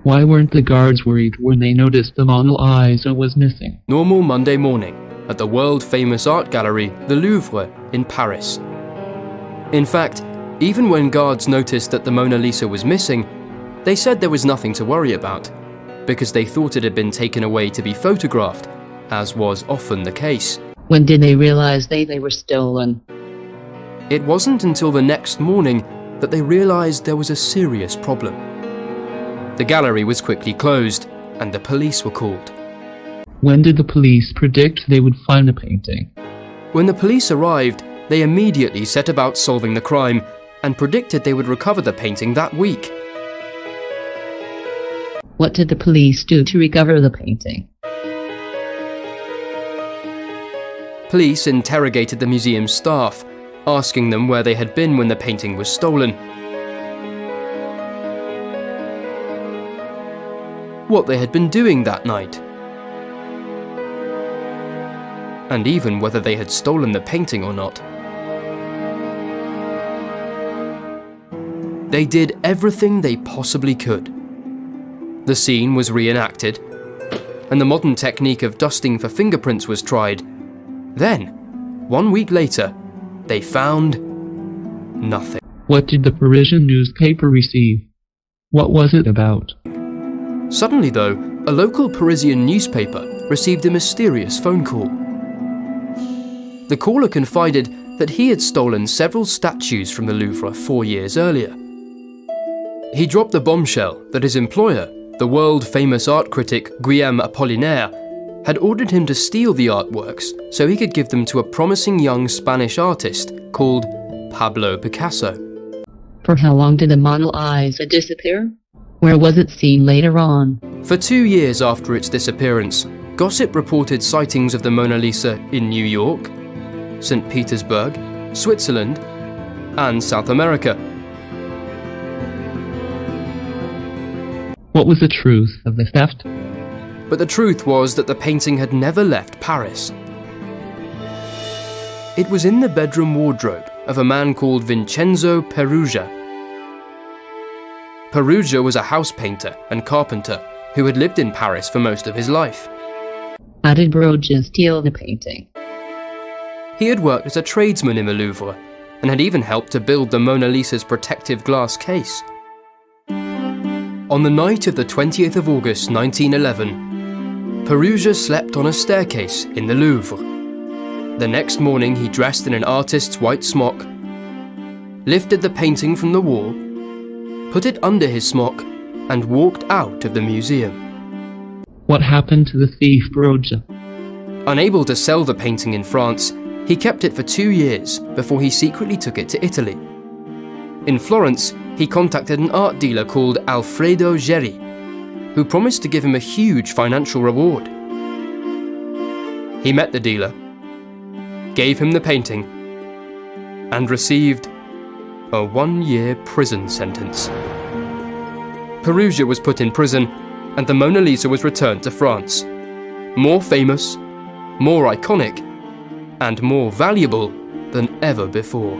Why weren't the guards worried when they noticed the Monalisa was missing? Normal Monday morning at the world-famous art gallery, the Louvre, in Paris. In fact, even when guards noticed that the Mona Lisa was missing, they said there was nothing to worry about, because they thought it had been taken away to be photographed, as was often the case. When did they realize they were stolen? It wasn't until the next morning that they realized there was a serious problem. The gallery was quickly closed, and the police were called. When did the police predict they would find the painting? When the police arrived, they immediately set about solving the crime and predicted they would recover the painting that week. What did the police do to recover the painting? Police interrogated the museum's staff, asking them where they had been when the painting was stolen, what they had been doing that night, and even whether they had stolen the painting or not. They did everything they possibly could. The scene was reenacted, and the modern technique of dusting for fingerprints was tried. Then, 1 week later, they found nothing. What did the Parisian newspaper receive? What was it about? Suddenly though, a local Parisian newspaper received a mysterious phone call. The caller confided that he had stolen several statues from the Louvre 4 years earlier. He dropped the bombshell that his employer, the world-famous art critic Guillaume Apollinaire, had ordered him to steal the artworks so he could give them to a promising young Spanish artist called Pablo Picasso. For how long did the Monalisa disappear? Where was it seen later on? For 2 years after its disappearance, gossip reported sightings of the Mona Lisa in New York, St. Petersburg, Switzerland, and South America. What was the truth of the theft? But the truth was that the painting had never left Paris. It was in the bedroom wardrobe of a man called Vincenzo Peruggia. Peruggia was a house painter and carpenter who had lived in Paris for most of his life. How did Peruggia steal the painting? He had worked as a tradesman in the Louvre and had even helped to build the Mona Lisa's protective glass case. On the night of the 20th of August 1911, Peruggia slept on a staircase in the Louvre. The next morning he dressed in an artist's white smock, lifted the painting from the wall, put it under his smock, and walked out of the museum. What happened to the thief Peruggia? Unable to sell the painting in France, he kept it for 2 years before he secretly took it to Italy. In Florence, he contacted an art dealer called Alfredo Geri, who promised to give him a huge financial reward. He met the dealer, gave him the painting, and received a 1-year prison sentence. Peruggia was put in prison, and the Mona Lisa was returned to France, more famous, more iconic, and more valuable than ever before.